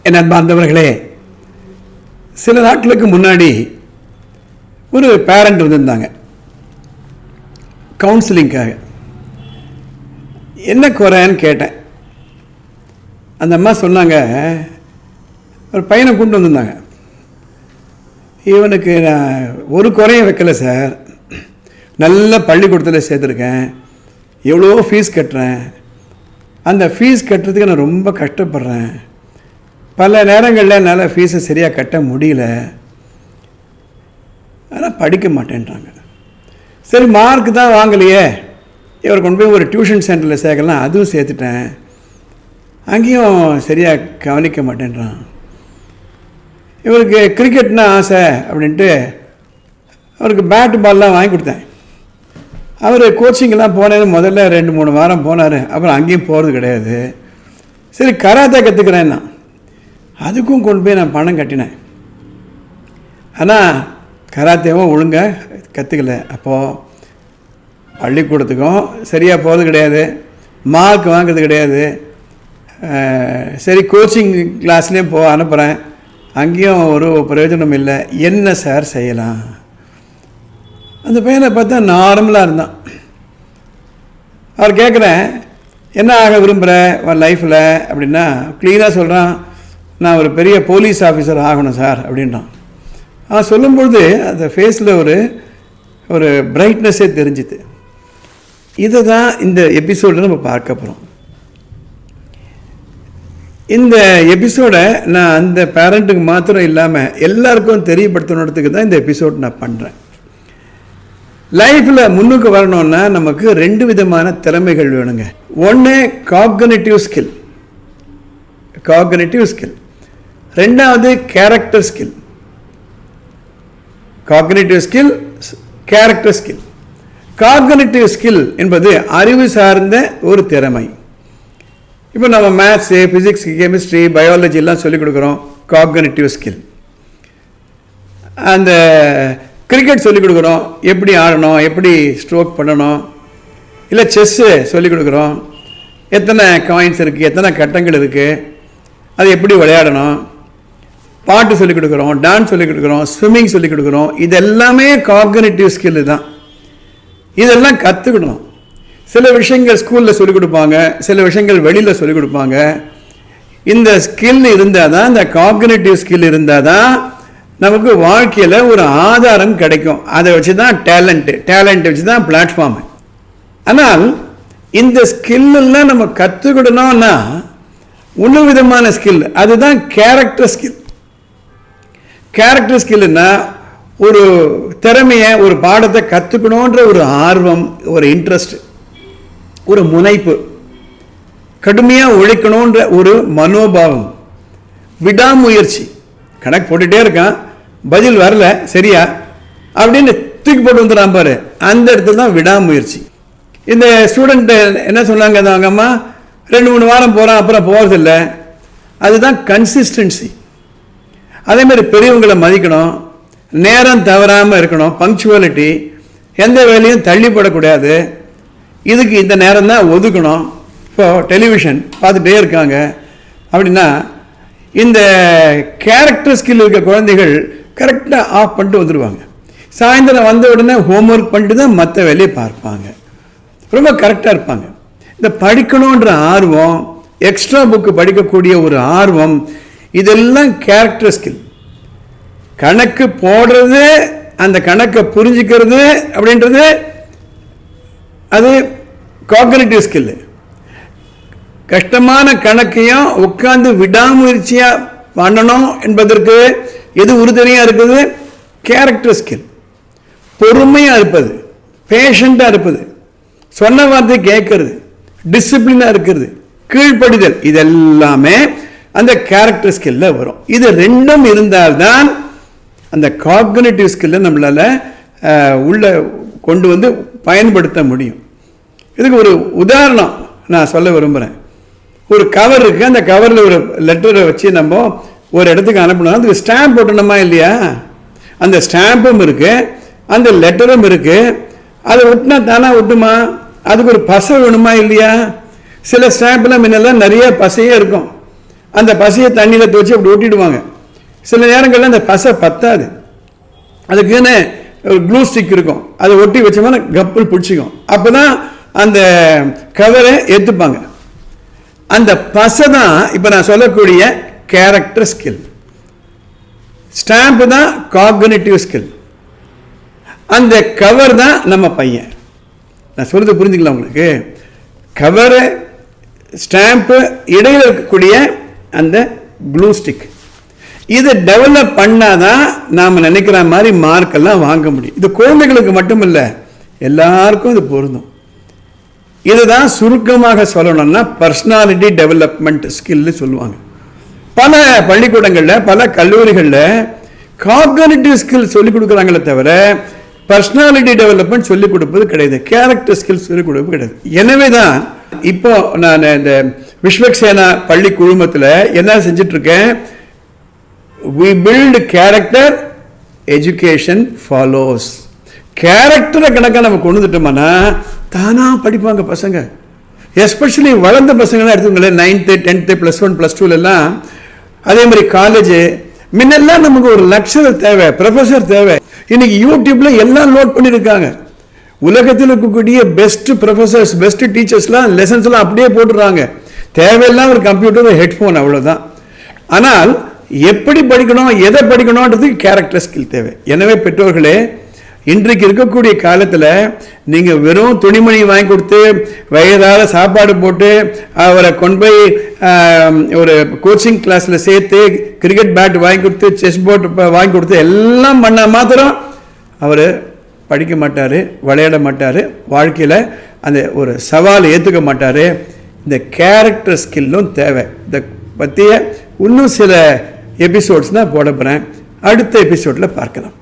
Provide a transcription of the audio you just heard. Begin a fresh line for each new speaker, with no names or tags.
என் அன்பார்ந்தவர்களே, சில நாட்களுக்கு முன்னாடி ஒரு பேரண்ட் வந்திருந்தாங்க கவுன்சிலிங்காக. என்ன குறைன்னு கேட்டேன். அந்த அம்மா சொன்னாங்க, ஒரு பையனை கொண்டு வந்திருந்தாங்க. இவனுக்கு நான் ஒரு குறையும் வைக்கல சார், நல்ல பள்ளிக்கூடத்தில் சேர்த்துருக்கேன், எவ்வளோ ஃபீஸ் கட்டுறேன், அந்த ஃபீஸ் கட்டுறதுக்கு நான் ரொம்ப கஷ்டப்படுறேன், பல நேரங்களில் என்னால் ஃபீஸை சரியாக கட்ட முடியல, ஆனால் படிக்க மாட்டேன்றாங்க. சரி, மார்க் தான் வாங்கலையே, இவர் கொண்டு போய் ஒரு டியூஷன் சென்டரில் சேர்க்கலாம், அதுவும் சேர்த்துட்டேன், அங்கேயும் சரியாக கவனிக்க மாட்டேன்றான். இவருக்கு கிரிக்கெட்னா ஆசை அப்படின்ட்டு அவருக்கு பேட்டு பால்லாம் வாங்கி கொடுத்தேன். அவர் கோச்சிங்கெல்லாம் போனேன்னு முதல்ல 2-3 வாரம் போனார், அப்புறம் அங்கேயும் போகிறது கிடையாது. சரி, கராத்தே கற்றுக்கிறேன்னா அதுக்கும் கொண்டு போய் நான் பணம் கட்டினேன். ஆனால் கராத்தேவும் ஒழுங்காக கற்றுக்கல. அப்போது பள்ளிக்கூடத்துக்கும் சரியாக போகிறது கிடையாது, மார்க் வாங்கிறது கிடையாது. சரி, கோச்சிங் கிளாஸ்லேயும் அனுப்புகிறேன், அங்கேயும் ஒரு பிரயோஜனம் இல்லை. என்ன சார் செய்யலாம்? அந்த பையனை பார்த்தா நார்மலாக இருந்தான். அவர் கேட்குறேன், என்ன ஆக விரும்புகிற உன் லைஃப்பில் அப்படின்னா, க்ளீனாக சொல்கிறான், நான் ஒரு பெரிய போலீஸ் ஆஃபீஸர் ஆகணும் சார் அப்படின்றான். அவன் சொல்லும்பொழுது அந்த ஃபேஸில் ஒரு பிரைட்னஸே தெரிஞ்சுது. இதை தான் இந்த எபிசோடில் நம்ம பார்க்க போகிறோம். இந்த எபிசோடை நான் அந்த பேரண்ட்டுக்கு மாத்திரம் இல்லாமல் எல்லாருக்கும் தெரியப்படுத்தணுன்றதுக்கு தான் இந்த எபிசோட் நான் பண்ணுறேன். லைஃப்பில் முன்னுக்கு வரணும்னா நமக்கு 2 விதமான திறமைகள் வேணுங்க. ஒன்று காக்னிட்டிவ் ஸ்கில், ரெண்டாவது character skill. Cognitive skill, character skill. Cognitive skill என்பது அறிவு சார்ந்த ஒரு திறமை. இப்போ நம்ம மேத்ஸு, ஃபிசிக்ஸ், கெமிஸ்ட்ரி, பயாலஜி எல்லாம் சொல்லிக் கொடுக்குறோம், காக்னிட்டிவ் ஸ்கில். அந்த கிரிக்கெட் சொல்லிக் கொடுக்குறோம், எப்படி ஆடணும், எப்படி ஸ்ட்ரோக் பண்ணணும். இல்லை செஸ்ஸு சொல்லிக் கொடுக்குறோம், எத்தனை காயின்ஸ் இருக்குது, எத்தனை கட்டங்கள் இருக்குது, அது எப்படி விளையாடணும். பாட்டு சொல்லிக் கொடுக்குறோம், டான்ஸ் சொல்லிக் கொடுக்குறோம், ஸ்விம்மிங் சொல்லிக் கொடுக்குறோம். இது எல்லாமே காக்னிட்டிவ் ஸ்கில் தான். இதெல்லாம் கற்றுக்கணும். சில விஷயங்கள் ஸ்கூலில் சொல்லிக் கொடுப்பாங்க, சில விஷயங்கள் வெளியில் சொல்லிக் கொடுப்பாங்க. இந்த ஸ்கில் இருந்தால் தான், இந்த காக்னிட்டிவ் ஸ்கில் இருந்தால் தான் நமக்கு வாழ்க்கையில் ஒரு ஆதாரம் கிடைக்கும். அதை வச்சு தான் டேலண்ட்டை வச்சு தான் பிளாட்ஃபார்மு. ஆனால் இந்த ஸ்கில்லாம் நம்ம கற்றுக்கிடணும்னா இன்னொரு விதமான ஸ்கில், அதுதான் கேரக்டர் ஸ்கில். கேரக்டர் ஸ்கில்னா ஒரு திறமையை, ஒரு பாடத்தை கற்றுக்கணுன்ற ஒரு ஆர்வம், ஒரு இன்ட்ரெஸ்ட், ஒரு முனைப்பு, கடுமையாக உழைக்கணுன்ற ஒரு மனோபாவம், விடாமுயற்சி. கணக்கு போட்டுகிட்டே இருக்கான், பதில் வரல சரியா அப்படின்னு தூக்கி போட்டு வந்துடாம பாரு, அந்த இடத்துல தான் விடாமுயற்சி. இந்த ஸ்டூடெண்ட் என்ன சொன்னாங்க, அவங்க அம்மா 2-3 வாரம் போகிறான், அப்புறம் போகிறதில்லை. அதுதான் கன்சிஸ்டன்சி. அதேமாதிரி பெரியவங்களை மதிக்கணும், நேரம் தவறாமல் இருக்கணும், பங்க்சுவாலிட்டி, எந்த வேலையும் தள்ளி போடக்கூடாது, இதுக்கு இந்த நேரம் தான் ஒதுக்கணும். இப்போது டெலிவிஷன் பார்த்துட்டே இருக்காங்க அப்படின்னா, இந்த கேரக்டர் ஸ்கில் இருக்க குழந்தைகள் கரெக்டாக ஆஃப் பண்ணிட்டு வந்துடுவாங்க. சாயந்தரம் வந்த உடனே ஹோம்ஒர்க் பண்ணிட்டு தான் மற்ற வேலையை பார்ப்பாங்க, ரொம்ப கரெக்டாக இருப்பாங்க. இந்த படிக்கணுன்ற ஆர்வம், எக்ஸ்ட்ரா புக்கு படிக்கக்கூடிய ஒரு ஆர்வம், இதெல்லாம் கேரக்டர் ஸ்கில். கணக்கு போடுறது, அந்த கணக்கை புரிஞ்சுக்கிறது அப்படின்றது அது காக்னிட்டிவ் ஸ்கில். கஷ்டமான கணக்கையும் உட்கார்ந்து விடாமுயற்சியாக பண்ணணும் என்பதற்கு எது உறுதுணையாக இருக்குது? Character skill. பொறுமையாக இருப்பது, பேஷண்ட்டாக இருப்பது, சொன்ன வார்த்தை கேட்கறது, டிசிப்ளினாக இருக்கிறது, கீழ்ப்படிதல், இதெல்லாமே அந்த கேரக்டர் ஸ்கில்ல வரும். இது 2ம் இருந்தால்தான் அந்த காக்னிட்டிவ் ஸ்கில்லை நம்மளால் உள்ள கொண்டு வந்து பயன்படுத்த முடியும். இதுக்கு ஒரு உதாரணம் நான் சொல்ல விரும்புகிறேன். ஒரு கவர் இருக்குது, அந்த கவரில் ஒரு லெட்டரை வச்சு நம்ம ஒரு இடத்துக்கு அனுப்பணும், அதுக்கு ஸ்டாம்ப் போட்டணுமா இல்லையா? அந்த ஸ்டாம்பும் இருக்குது, அந்த லெட்டரும் இருக்குது. அதை ஒட்டினா தானே ஒட்டுமா? அதுக்கு ஒரு பசை வேணுமா இல்லையா? சில ஸ்டாம்ப்லாம் முன்னெல்லாம் நிறைய பசையே இருக்கும், அந்த பசையை தண்ணியில் துவச்சி அப்படி ஒட்டிடுவாங்க. சில நேரங்களில் அந்த பசை பத்தாது, அதுக்குன்னு ஒரு க்ளூ ஸ்டிக் இருக்கும், அதை ஒட்டி வச்சோம்னா கப்பல் பிடிச்சிக்கும். அப்போ தான் அந்த கவரை ஏற்றுப்பாங்க. அந்த பசை தான் இப்போ நான் சொல்லக்கூடிய கேரக்டர் ஸ்கில். ஸ்டாம்பு தான் காக்னிட்டிவ் ஸ்கில். அந்த கவர் தான் நம்ம பையன். நான் சொல்றது புரிஞ்சுக்கலாம் உங்களுக்கு. கவரு, ஸ்டாம்பு, இடையில் இருக்கக்கூடிய அந்த க்ளூ ஸ்டிக், இதை டெவலப் பண்ணாதான் நாம் நினைக்கிற மாதிரி மார்க்கெல்லாம் வாங்க முடியும். இது குழந்தைகளுக்கு மட்டும் இல்லை, எல்லாருக்கும் இது பொருந்தும். இதுதான் சுருக்கமாக சொல்லணும்னா பர்சனாலிட்டி டெவலப்மெண்ட் ஸ்கில்னு சொல்லுவாங்க. பல பள்ளிக்கூடங்களில், பல கல்லூரிகளில் காக்னிட்டிவ் ஸ்கில் சொல்லிக் கொடுக்குறாங்களே தவிர பர்சனாலிட்டி டெவலப்மெண்ட் சொல்லிக் கொடுப்பது கிடையாது, கேரக்டர் ஸ்கில்ஸ் சொல்லிக் கொடுப்பது கிடையாது. எனவே தான் இப்போ நான் இந்த விஸ்வக்சேனா பள்ளி குழுமத்தில் என்ன செஞ்சுட்டு இருக்கேன், we build character, education follows. கேரக்டரை கணக்காக நம்ம கொண்டு வந்துட்டோம்னா தானாக படிப்பாங்க பசங்க. எஸ்பெஷலி வளர்ந்த பசங்களாம் எடுத்துக்கோங்களேன், 9th 10th +1 +2 அதே மாதிரி காலேஜ். முன்னெல்லாம் நமக்கு ஒரு லெக்சரர் தேவை, ப்ரொஃபஸர் தேவை. இன்னைக்கு யூடியூப்ல எல்லாம் நோட் பண்ணியிருக்காங்க. உலகத்தில் இருக்கக்கூடிய பெஸ்ட் ப்ரொஃபஸர்ஸ், பெஸ்ட் டீச்சர்ஸ்லாம் லெசன்ஸ்லாம் அப்படியே போட்டுறாங்க. தேவையில்லாம் ஒரு கம்ப்யூட்டர், ஹெட்ஃபோன், அவ்வளோதான். ஆனால் எப்படி படிக்கணும், எதை படிக்கணும்ன்றதுக்கு கேரக்டர் ஸ்கில் தேவை. எனவே பெற்றோர்களே, இன்றைக்கு இருக்கக்கூடிய காலத்தில் நீங்கள் வெறும் துணிமணி வாங்கி கொடுத்து, வயதால சாப்பாடு போட்டு, அவரை கொண்டு போய் ஒரு கோச்சிங் கிளாஸில் சேர்த்து, கிரிக்கெட் பேட் வாங்கி கொடுத்து, செஸ் போர்டு வாங்கி கொடுத்து எல்லாம் பண்ணால் மாத்திரம் அவர் படிக்க மாட்டார், விளையாட மாட்டார், வாழ்க்கையில் அந்த ஒரு சவாலை ஏற்றுக்க மாட்டார். இந்த கேரக்டர் ஸ்கில்லும் தேவை. இதை பற்றிய இன்னும் சில எபிசோட்ஸ் தான் போட போகிறேன். அடுத்த எபிசோடில் பார்க்கலாம்.